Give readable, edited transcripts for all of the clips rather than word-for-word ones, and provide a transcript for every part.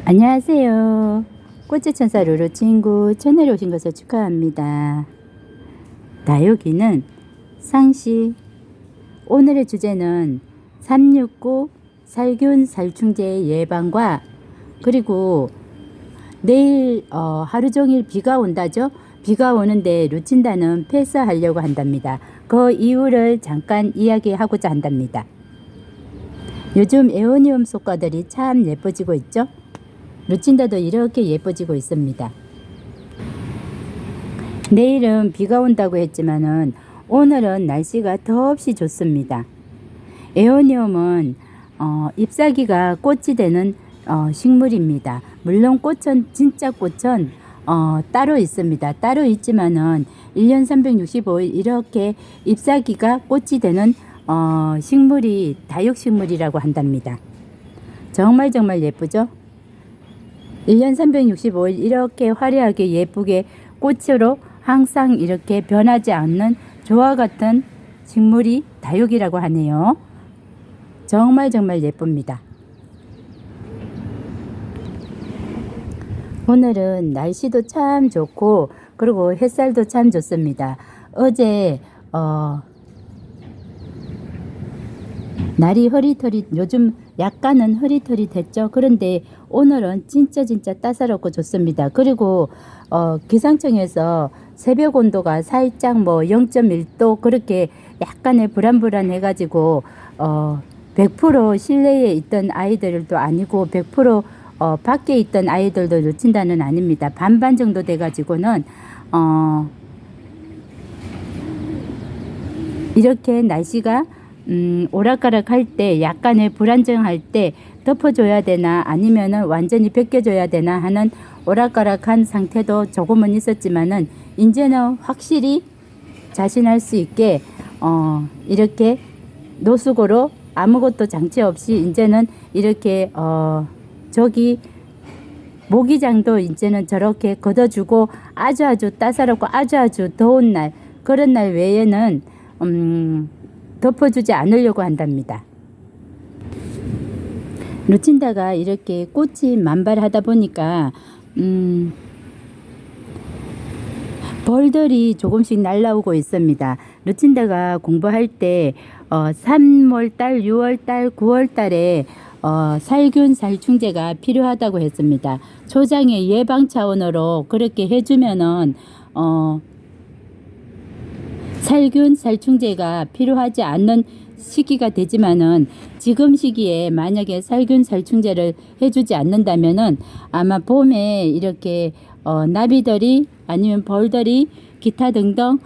안녕하세요. 꽃의천사 루루 친구 채널에 오신 것을 축하합니다. 다육이는 상시. 오늘의 주제는 369 살균 살충제 예방과 그리고 내일 하루 종일 비가 온다죠. 비가 오는데 루친다는 패스하려고 한답니다. 그 이유를 잠깐 이야기하고자 한답니다. 요즘 에오니움 속과들이 참 예뻐지고 있죠. 루친다도 이렇게 예뻐지고 있습니다. 내일은 비가 온다고 했지만은 오늘은 날씨가 더없이 좋습니다. 에오니움은 잎사귀가 꽃이 되는 식물입니다. 물론 꽃은 진짜 꽃은 따로 있습니다. 따로 있지만은 1년 365일 이렇게 잎사귀가 꽃이 되는 식물이 다육식물이라고 한답니다. 정말 예쁘죠? 1년 365일 이렇게 화려하게 예쁘게 꽃으로 항상 이렇게 변하지 않는 조화 같은 식물이 다육이라고 하네요. 정말 예쁩니다. 오늘은 날씨도 참 좋고 그리고 햇살도 참 좋습니다. 어제 날이 요즘 약간은 흐릿흐릿했죠. 그런데 오늘은 진짜 따사롭고 좋습니다. 그리고 기상청에서 새벽 온도가 살짝 0.1도 그렇게 약간의 불안해 가지고 100% 실내에 있던 아이들도 아니고 100% 밖에 있던 아이들도 놓친다는 아닙니다. 반반 정도 돼 가지고는 이렇게 날씨가 오락가락 할 때 약간의 불안정할 때 덮어줘야 되나 아니면은 완전히 벗겨줘야 되나 하는 오락가락한 상태도 조금은 있었지만은 이제는 확실히 자신할 수 있게 이렇게 노숙으로 아무것도 장치 없이 이제는 이렇게 저기 모기장도 이제는 저렇게 걷어주고 아주 따사롭고 아주 더운 날 그런 날 외에는 덮어주지 않으려고 한답니다. 루친다가 이렇게 꽃이 만발하다 보니까 벌들이 조금씩 날라오고 있습니다. 루친다가 공부할 때 3월달, 6월달, 9월달에 살균 살충제가 필요하다고 했습니다. 초장의 예방 차원으로 그렇게 해주면은 살균 살충제가 필요하지 않는 시기가 되지만은 지금 시기에 만약에 살균 살충제를 해주지 않는다면은 아마 봄에 이렇게 나비들이 아니면 벌들이 기타 등등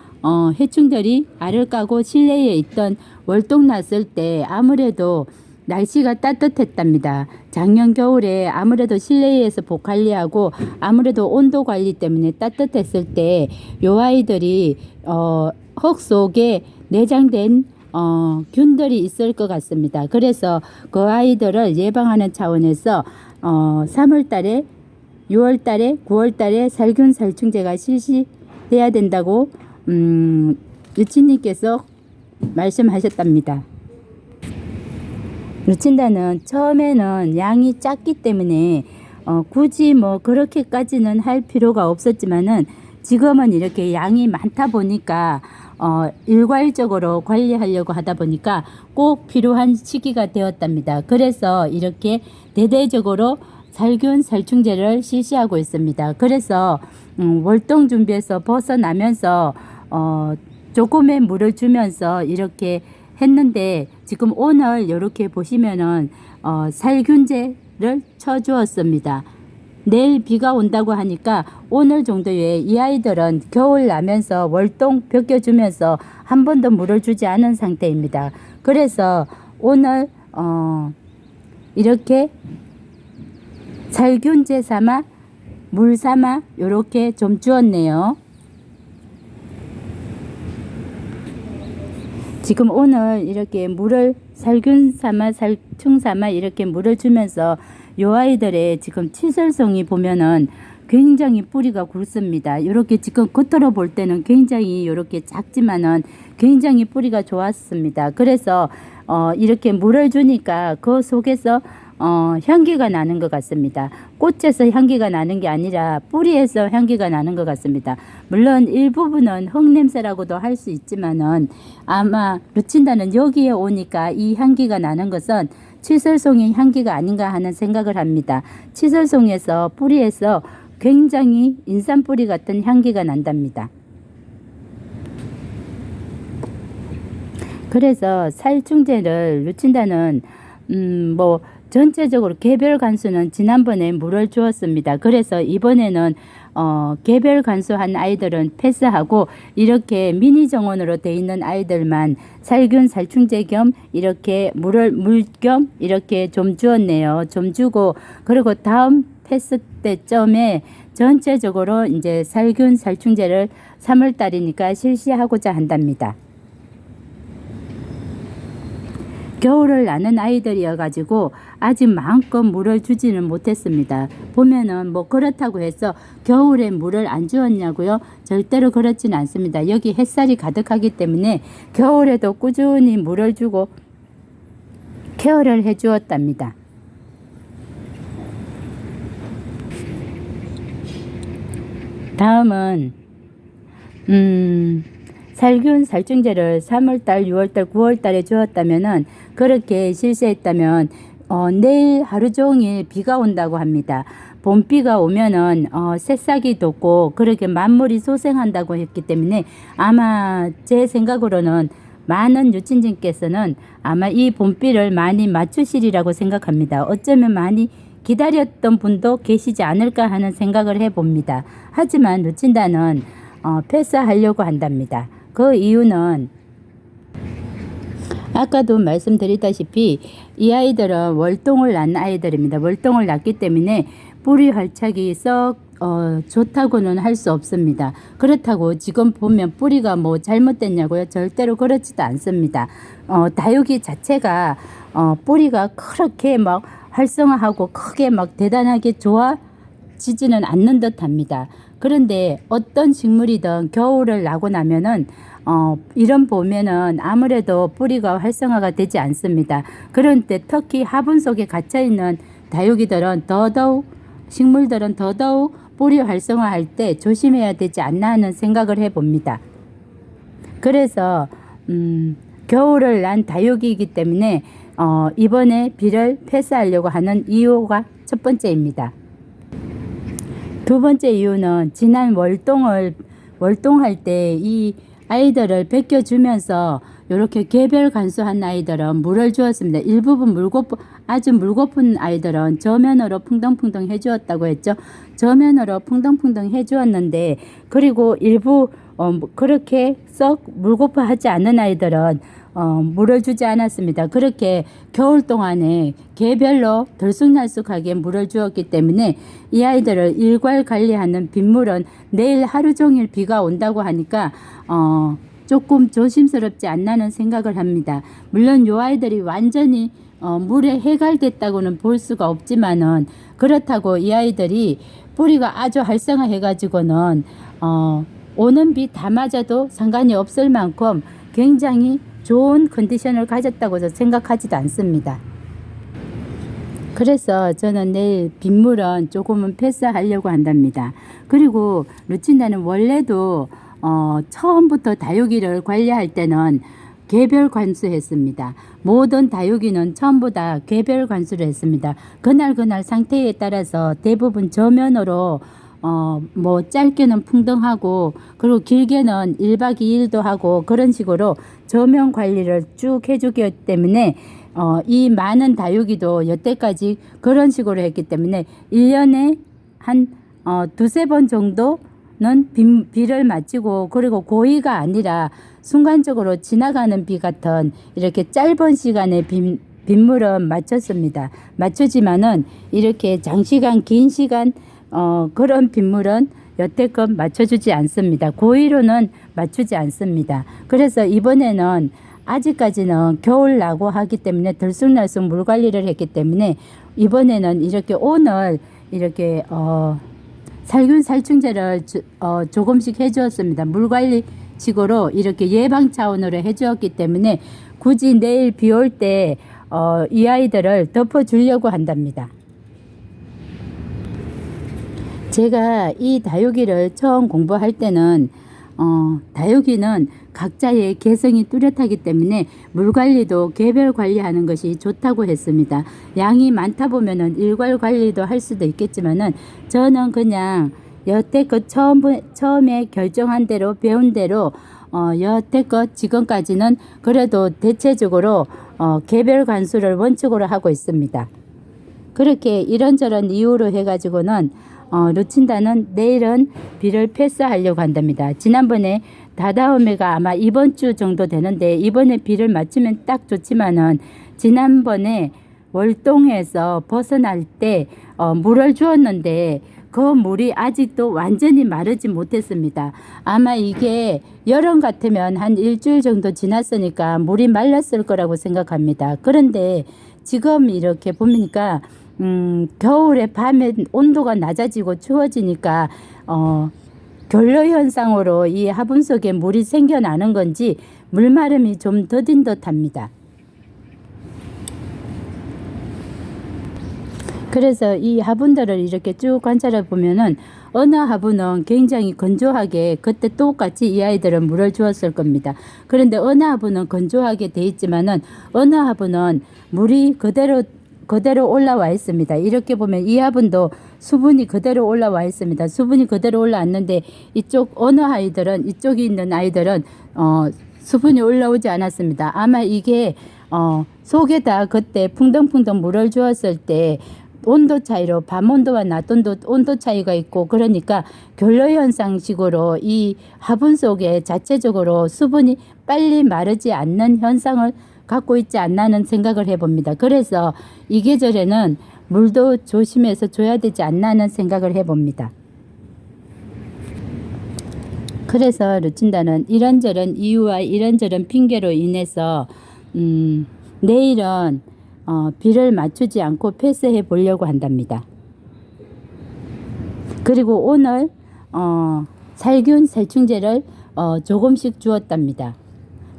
해충들이 알을 까고 실내에 있던 월동 났을 때 아무래도 날씨가 따뜻했답니다. 작년 겨울에 아무래도 실내에서 복관리하고 아무래도 온도 관리 때문에 따뜻했을 때 요 아이들이 흙 속에 내장된 균들이 있을 것 같습니다. 그래서 그 아이들을 예방하는 차원에서 3월달에 6월달에 9월달에 살균 살충제가 실시돼야 된다고 유치님께서 말씀하셨답니다. 루친다는 처음에는 양이 작기 때문에 굳이 그렇게까지는 할 필요가 없었지만은 지금은 이렇게 양이 많다 보니까 일괄적으로 관리하려고 하다 보니까 꼭 필요한 시기가 되었답니다. 그래서 이렇게 대대적으로 살균 살충제를 실시하고 있습니다. 그래서 월동 준비해서 벗어나면서 조금의 물을 주면서 이렇게 했는데 지금 오늘 이렇게 보시면은 살균제를 쳐주었습니다. 내일 비가 온다고 하니까 오늘 정도에 이 아이들은 겨울 나면서 월동 벗겨주면서 한 번도 물을 주지 않은 상태입니다. 그래서 오늘 이렇게 살균제 삼아 물 삼아 이렇게 좀 주었네요. 지금 오늘 이렇게 물을 살균 삼아 살충 삼아 이렇게 물을 주면서 요 아이들의 지금 치설성이 보면은 굉장히 뿌리가 굵습니다. 이렇게 지금 겉으로 볼 때는 굉장히 이렇게 작지만은 굉장히 뿌리가 좋았습니다. 그래서 이렇게 물을 주니까 그 속에서 향기가 나는 것 같습니다. 꽃에서 향기가 나는 게 아니라 뿌리에서 향기가 나는 것 같습니다. 물론 일부분은 흙냄새라고도 할 수 있지만은 아마 루친다는 여기에 오니까 이 향기가 나는 것은 치설송의 향기가 아닌가 하는 생각을 합니다. 치설송에서 뿌리에서 굉장히 인삼뿌리 같은 향기가 난답니다. 그래서 살충제를 루친다는 뭐 전체적으로 개별 간수는 지난번에 물을 주었습니다. 그래서 이번에는 개별 간수한 아이들은 패스하고 이렇게 미니 정원으로 돼 있는 아이들만 살균 살충제 겸 이렇게 물 겸 이렇게 좀 주었네요. 좀 주고 그리고 다음 패스 때쯤에 전체적으로 이제 살균 살충제를 3월 달이니까 실시하고자 한답니다. 겨울을 나는 아이들이어 가지고 아직 마음껏 물을 주지는 못했습니다. 보면은 뭐 그렇다고 해서 겨울에 물을 안 주었냐고요? 절대로 그렇지는 않습니다. 여기 햇살이 가득하기 때문에 겨울에도 꾸준히 물을 주고 케어를 해 주었답니다. 다음은 살균 살충제를 3월달, 6월달, 9월달에 주었다면은 그렇게 실시했다면 내일 하루 종일 비가 온다고 합니다. 봄비가 오면은 새싹이 돋고 그렇게 만물이 소생한다고 했기 때문에 아마 제 생각으로는 많은 유친진께서는 아마 이 봄비를 많이 맞추시리라고 생각합니다. 어쩌면 많이 기다렸던 분도 계시지 않을까 하는 생각을 해봅니다. 하지만 루친다는 패스하려고 한답니다. 그 이유는 아까도 말씀드렸다시피 이 아이들은 월동을 낳은 아이들입니다. 월동을 낳기 때문에 뿌리 활착이 썩 좋다고는 할 수 없습니다. 그렇다고 지금 보면 뿌리가 뭐 잘못됐냐고요? 절대로 그렇지도 않습니다. 다육이 자체가 뿌리가 그렇게 막 활성화하고 크게 막 대단하게 좋아지지는 않는 듯 합니다. 그런데 어떤 식물이든 겨울을 나고 나면은 이런 보면은 아무래도 뿌리가 활성화가 되지 않습니다. 그런데 특히 화분 속에 갇혀 있는 다육이들은 더더욱 식물들은 더더욱 뿌리 활성화할 때 조심해야 되지 않나 하는 생각을 해봅니다. 그래서 겨울을 난 다육이이기 때문에 이번에 비를 패스하려고 하는 이유가 첫 번째입니다. 두 번째 이유는 지난 월동할 때 이 아이들을 벗겨주면서 이렇게 개별 간수한 아이들은 물을 주었습니다. 일부분 아주 물고픈 아이들은 저면으로 풍덩풍덩 해주었다고 했죠. 저면으로 풍덩풍덩 해주었는데 그리고 일부 그렇게 썩 물고파하지 않은 아이들은 물을 주지 않았습니다. 그렇게 겨울 동안에 개별로 들쑥날쑥하게 물을 주었기 때문에 이 아이들을 일괄 관리하는 빗물은 내일 하루 종일 비가 온다고 하니까 조금 조심스럽지 않나는 생각을 합니다. 물론 이 아이들이 완전히 물에 해갈됐다고는 볼 수가 없지만은 그렇다고 이 아이들이 뿌리가 아주 활성화해 가지고는 오는 비 다 맞아도 상관이 없을 만큼 굉장히 좋은 컨디션을 가졌다고 생각하지도 않습니다. 그래서 저는 내일 빗물은 조금은 패스하려고 한답니다. 그리고 루친다는 원래도 처음부터 다육이를 관리할 때는 개별 관수했습니다. 모든 다육이는 처음부 다 개별 관수를 했습니다. 그날 상태에 따라서 대부분 저면으로 뭐 짧게는 풍덩하고 그리고 길게는 1박 2일도 하고 그런 식으로 저면 관리를 쭉 해주기 때문에 이 많은 다육이도 여태까지 그런 식으로 했기 때문에 1년에 한 두세 번 정도는 비를 맞추고 그리고 고의가 아니라 순간적으로 지나가는 비 같은 이렇게 짧은 시간에 빗물은 맞췄습니다. 맞추지만은 이렇게 장시간 긴 시간 그런 빗물은 여태껏 맞춰주지 않습니다. 고의로는 맞추지 않습니다. 그래서 이번에는 아직까지는 겨울 나고 하기 때문에 들쑥날쑥 물 관리를 했기 때문에 이번에는 이렇게 오늘 이렇게 살균 살충제를 조금씩 해주었습니다. 물 관리식으로 이렇게 예방 차원으로 해주었기 때문에 굳이 내일 비 올 때 이 아이들을 덮어주려고 한답니다. 제가 이 다육이를 처음 공부할 때는 다육이는 각자의 개성이 뚜렷하기 때문에 물 관리도 개별 관리하는 것이 좋다고 했습니다. 양이 많다 보면은 일괄 관리도 할 수도 있겠지만은 저는 그냥 여태껏 처음에 결정한 대로 배운 대로 여태껏 지금까지는 그래도 대체적으로 개별 관수를 원칙으로 하고 있습니다. 그렇게 이런저런 이유로 해가지고는 루친다는 내일은 비를 패스하려고 한답니다. 지난번에 다다음에가 아마 이번 주 정도 되는데 이번에 비를 맞추면 딱 좋지만은 지난번에 월동에서 벗어날 때 물을 주었는데 그 물이 아직도 완전히 마르지 못했습니다. 아마 이게 여름 같으면 한 일주일 정도 지났으니까 물이 말랐을 거라고 생각합니다. 그런데 지금 이렇게 보니까 겨울에 밤에 온도가 낮아지고 추워지니까 결로 현상으로 이 화분 속에 물이 생겨나는 건지 물마름이 좀 더딘 듯합니다. 그래서 이 화분들을 이렇게 쭉 관찰해 보면은 어느 화분은 굉장히 건조하게 그때 똑같이 이 아이들은 물을 주었을 겁니다. 그런데 어느 화분은 건조하게 돼 있지만은 어느 화분은 물이 그대로 올라와 있습니다. 이렇게 보면 이 화분도 수분이 그대로 올라와 있습니다. 수분이 그대로 올라왔는데 이쪽 어느 아이들은 이쪽에 있는 아이들은 수분이 올라오지 않았습니다. 아마 이게 속에다 그때 풍덩풍덩 물을 주었을 때 온도 차이로 밤 온도와 낮 온도 차이가 있고 그러니까 결로 현상식으로 이 화분 속에 자체적으로 수분이 빨리 마르지 않는 현상을 갖고 있지 않나는 생각을 해봅니다. 그래서 이 계절에는 물도 조심해서 줘야 되지 않나는 생각을 해봅니다. 그래서 루친다는 이런저런 이유와 이런저런 핑계로 인해서 내일은 비를 맞추지 않고 패스해 보려고 한답니다. 그리고 오늘 살균 살충제를 조금씩 주었답니다.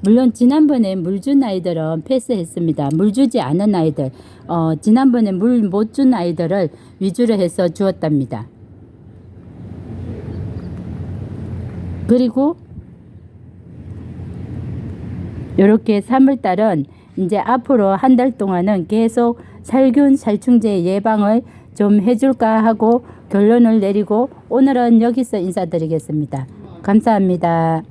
물론 지난번에 물 준 아이들은 패스했습니다. 물 주지 않은 아이들, 지난번에 물 못 준 아이들을 위주로 해서 주었답니다. 그리고 이렇게 3월달은 이제 앞으로 한 달 동안은 계속 살균 살충제 예방을 좀 해줄까 하고 결론을 내리고 오늘은 여기서 인사드리겠습니다. 감사합니다.